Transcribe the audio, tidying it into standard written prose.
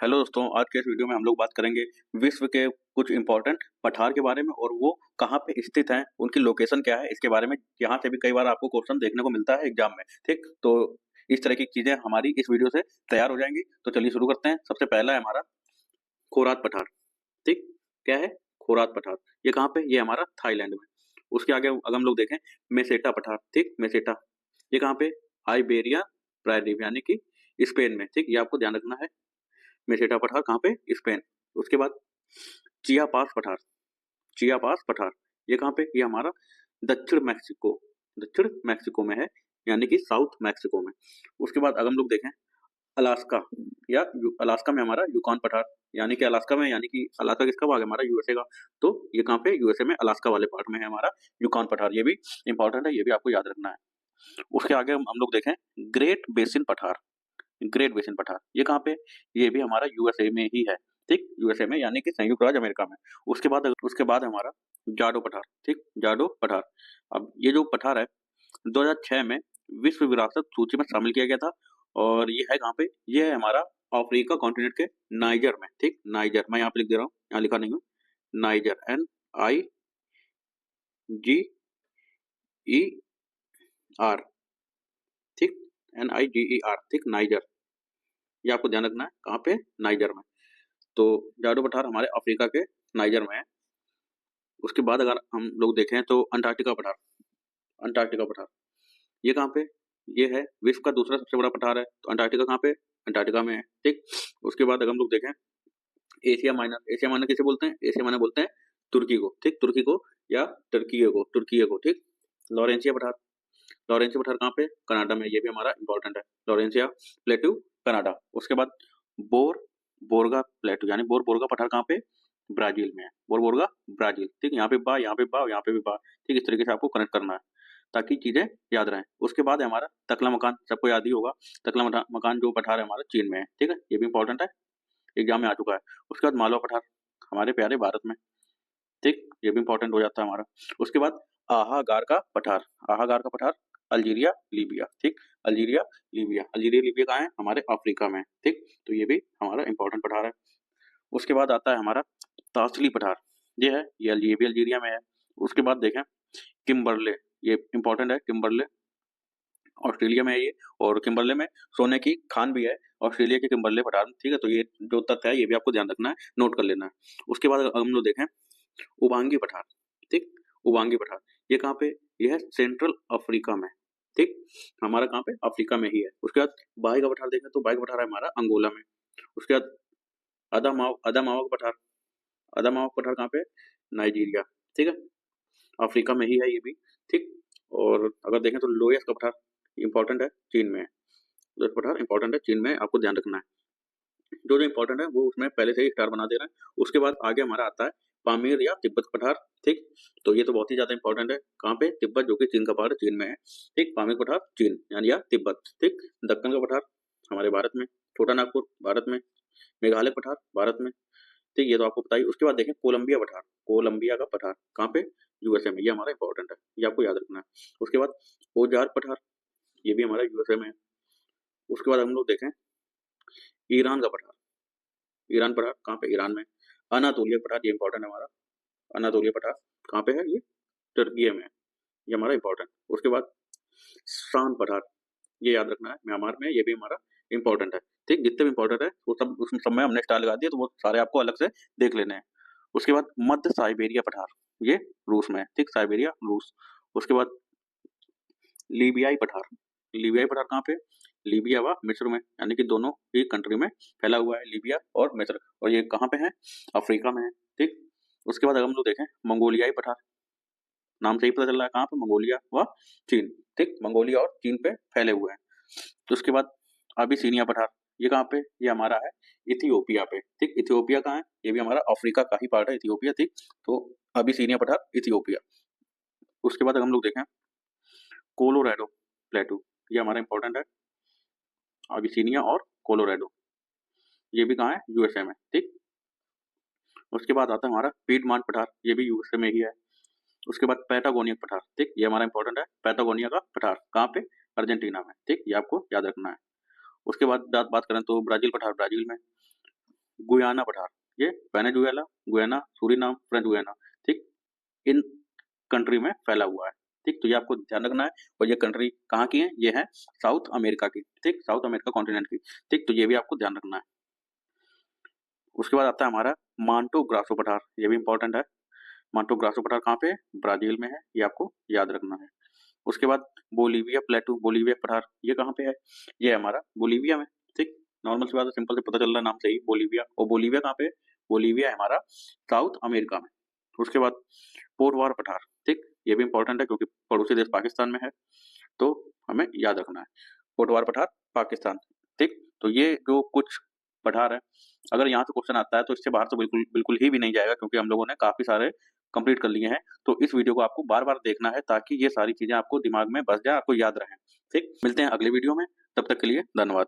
Hello दोस्तों, आज के इस वीडियो में हम लोग बात करेंगे विश्व के कुछ इंपॉर्टेंट पठार के बारे में और वो कहाँ पे स्थित हैं, उनकी लोकेशन क्या है, इसके बारे में। यहाँ से भी कई बार आपको क्वेश्चन देखने को मिलता है एग्जाम में। ठीक, तो इस तरह की चीजें हमारी इस वीडियो से तैयार हो जाएंगी। तो चलिए शुरू करते हैं। सबसे पहला है हमारा खोरात पठार। ठीक, क्या है खोरात पठार? ये कहाँ पे? ये हमारा थाईलैंड में। उसके आगे अगर हम लोग देखें मेसेटा पठार। ठीक, मेसेटा ये कहाँ पे? आइबेरिया प्रायद्वीप यानी कि स्पेन में। ठीक, ये आपको ध्यान रखना है। मेसेटा पठार कहाँ पे? स्पेन। उसके बाद चियापास पठार। चियापास पठार ये कहाँ पे? ये हमारा दक्षिण मैक्सिको, दक्षिण मैक्सिको में है, यानी कि साउथ मैक्सिको में। उसके बाद अगर हम लोग देखें अलास्का या अलास्का में हमारा यूकॉन पठार, यानी कि अलास्का में, यानी कि अलास्का किसका भाग है? हमारा यूएसए का। तो ये कहाँ पे? यूएसए में अलास्का वाले पार्ट में है हमारा यूकॉन पठार। ये भी इंपॉर्टेंट है, ये भी आपको याद रखना है। उसके आगे हम लोग देखें ग्रेट बेसिन पठार। ग्रेट बेसिन पठार ये कहाँ पे? ये भी हमारा यूएसए में ही है। ठीक, यूएसए में यानी कि संयुक्त राज्य अमेरिका में। उसके बाद हमारा जाडो पठार। ठीक, जाडो पठार। अब ये जो पठार है 2006 में विश्व विरासत सूची में शामिल किया गया था। और ये है कहाँ पे? ये है हमारा अफ्रीका कॉन्टिनेंट के नाइजर में। ठीक, नाइजर मैं यहाँ पे लिख दे रहा हूँ, यहाँ लिखा नहीं हूँ। Niger NIGER। ठीक, NIGER। ठीक, नाइजर, ये आपको ध्यान रखना है। कहाँ पे? नाइजर में। तो जाडो पठार हमारे अफ्रीका के नाइजर में है। उसके बाद अगर हम लोग देखें तो अंटार्कटिका पठार। अंटार्कटिका पठार ये कहाँ पे? ये है विश्व का दूसरा सबसे बड़ा पठार है। तो अंटार्कटिका कहाँ पे? अंटार्कटिका में है। ठीक, उसके बाद अगर हम लोग देखें एशिया माइनर। एशिया माइनर किसे बोलते हैं? एशिया माइनर बोलते हैं तुर्की को। ठीक, तुर्की को या तुर्की को। ठीक, लॉरेंसिया पठार। लॉरेंसिया पठार कहाँ पे? कनाडा में। ये भी हमारा इंपॉर्टेंट है, लॉरेंसिया प्लेटू कनाडा। उसके बाद बोरगा प्लेटू यानी बोरगा पठार कहाँ पे? ब्राजील में है। बोरगा ब्राजील। ठीक, यहाँ पे बा, यहाँ पे बा, यहाँ पे भी बा। ठीक, इस तरीके से आपको कनेक्ट करना है ताकि चीजें याद रहें। उसके बाद है हमारा तकला मकान, सबको याद ही होगा। मकान जो पठार है हमारा चीन में है। ठीक है, ये भी इंपॉर्टेंट है, एग्जाम में आ चुका है। उसके बाद मालवा पठार हमारे प्यारे भारत में। ठीक, ये भी इंपॉर्टेंट हो जाता है हमारा। उसके बाद आहागार का पठार। आहागार का पठार अल्जीरिया लीबिया। ठीक, अल्जीरिया लीबिया कहाँ है? हमारे अफ्रीका में। ठीक, तो ये भी हमारा इंपॉर्टेंट पठार है। उसके बाद आता है हमारा तासली पठार। ये भी अल्जीरिया में है। उसके बाद देखें किम्बरले, ये इंपॉर्टेंट है। किम्बरले ऑस्ट्रेलिया में है ये, और किम्बरले में सोने की खान भी है, ऑस्ट्रेलिया के किम्बरले पठार। ठीक है, तो ये जो तथ्य है ये भी आपको ध्यान रखना है, नोट कर लेना है। उसके बाद अगर हम लोग देखें उबांगी पठार। ठीक, उबांगी पठार ये कहाँ पे? ये है सेंट्रल अफ्रीका में। ठीक, हमारा कहाँ पे? अफ्रीका में ही है। उसके बाद बाई का पठार देखें तो बाई का पठार है हमारा अंगोला में। उसके बाद अदामावा का पठार। अदामावा का पठार कहाँ पे? नाइजीरिया। ठीक है, अफ्रीका में ही है ये भी। ठीक, और अगर देखें तो लोयस का पठार इंपॉर्टेंट है, चीन में है। लोयस पठार इंपॉर्टेंट है, चीन में, आपको ध्यान रखना है। जो जो इंपॉर्टेंट है वो उसमें पहले से ही स्टार बना दे रहे हैं। उसके बाद आगे हमारा आता है पामीर या तिब्बत पठार। ठीक, तो ये तो बहुत ही ज्यादा इंपॉर्टेंट है। कहाँ पे? तिब्बत, जो कि चीन का पार्ट है, चीन में है। ठीक, पामीर पठार चीन यानी या तिब्बत। ठीक, दक्कन का पठार हमारे भारत में। छोटा नागपुर भारत में। मेघालय पठार भारत में। ठीक, ये तो आपको बताइए। उसके बाद देखें कोलंबिया पठार। कोलंबिया का पठार कहाँ पे? यूएसए में। ये हमारा इंपॉर्टेंट है, ये आपको याद रखना है। उसके बाद ओजार पठार, ये भी हमारा यूएसए में है। उसके बाद हम लोग देखें ईरान का पठार। ईरान पठार कहाँ पे? ईरान में। अनातोलिया पठार, ये इंपॉर्टेंट है हमारा। अनातोलिया पठार कहाँ पे है? ये तुर्की में है, ये हमारा इंपॉर्टेंट। उसके बाद शान पठार, ये याद रखना है, म्यांमार में। ये भी हमारा इंपॉर्टेंट है। ठीक, जितने भी इंपॉर्टेंट है वो सब उसमें सब में हमने स्टार लगा दिया, तो वो सारे आपको अलग से देख लेने हैं। उसके बाद मध्य साइबेरिया पठार, ये रूस में है। ठीक, साइबेरिया रूस। उसके बाद लीबियाई पठार। लीबियाई पठार कहाँ पे? लीबिया व मिस्र में, यानी कि दोनों ही कंट्री में फैला हुआ है, लीबिया और मिस्र। और ये कहाँ पे है? अफ्रीका में है। ठीक, उसके बाद अगर हम लोग देखें मंगोलियाई पठार, नाम से ही पता चल रहा है कहाँ पे? मंगोलिया व चीन। ठीक, मंगोलिया और चीन पे फैले हुए हैं। तो उसके बाद अबिसिनिया पठार, ये कहाँ पे? ये हमारा है इथियोपिया पे। ठीक, इथियोपिया कहाँ है? ये भी हमारा अफ्रीका का ही पार्ट है, इथियोपिया। ठीक, तो अबिसिनिया पठार इथियोपिया। उसके बाद अगर हम लोग देखें कोलोराडो प्लेटू, ये हमारा इंपॉर्टेंट है, अबिसिनिया और कोलोराडो। ये भी कहाँ है? यूएसए में। ठीक, उसके बाद आता है हमारा पीडमॉन्ट पठार, ये भी यूएसए में ही है। उसके बाद पैटागोनिया पठार। ठीक, ये हमारा इंपॉर्टेंट है, पैटागोनिया का पठार कहाँ पे? अर्जेंटीना में। ठीक, ये आपको याद रखना है। उसके बाद बात करें तो ब्राजील पठार, ब्राजील में। गुयाना पठार, ये Venezuela, Guyana, Suriname, French Guiana, ठीक, इन कंट्री में फैला हुआ है। ठीक, तो ये आपको ध्यान रखना है। और ये कंट्री कहाँ की है? ये है साउथ अमेरिका की। ठीक, साउथ अमेरिका कॉन्टिनेंट की। ठीक, तो ये भी आपको ध्यान रखना है। उसके बाद आता है हमारा मांटो ग्रासो पठार, ये भी इंपॉर्टेंट है। मांटो ग्रासो पठार कहाँ पे है? ब्राजील में है, ये आपको याद रखना है। उसके बाद बोलीविया प्लेटू, बोलीविया पठार, ये कहाँ पे है? ये हमारा बोलीविया में। ठीक, नॉर्मल सी बात है, सिंपल से पता चल रहा है नाम से ही, बोलीविया। और बोलीविया कहाँ पे है? बोलीविया है हमारा साउथ अमेरिका में। उसके बाद पोरवार पठार, ठीक, ये भी इंपॉर्टेंट है क्योंकि पड़ोसी देश पाकिस्तान में है, तो हमें याद रखना है। पोटवार पठार पाकिस्तान। ठीक, तो ये जो कुछ पठार है, अगर यहाँ से क्वेश्चन आता है तो इससे बाहर तो बिल्कुल बिल्कुल ही भी नहीं जाएगा, क्योंकि हम लोगों ने काफी सारे कंप्लीट कर लिए हैं। तो इस वीडियो को आपको बार बार देखना है ताकि ये सारी चीजें आपको दिमाग में बस जाए, आपको याद रहे। ठीक, मिलते हैं अगले वीडियो में, तब तक के लिए धन्यवाद।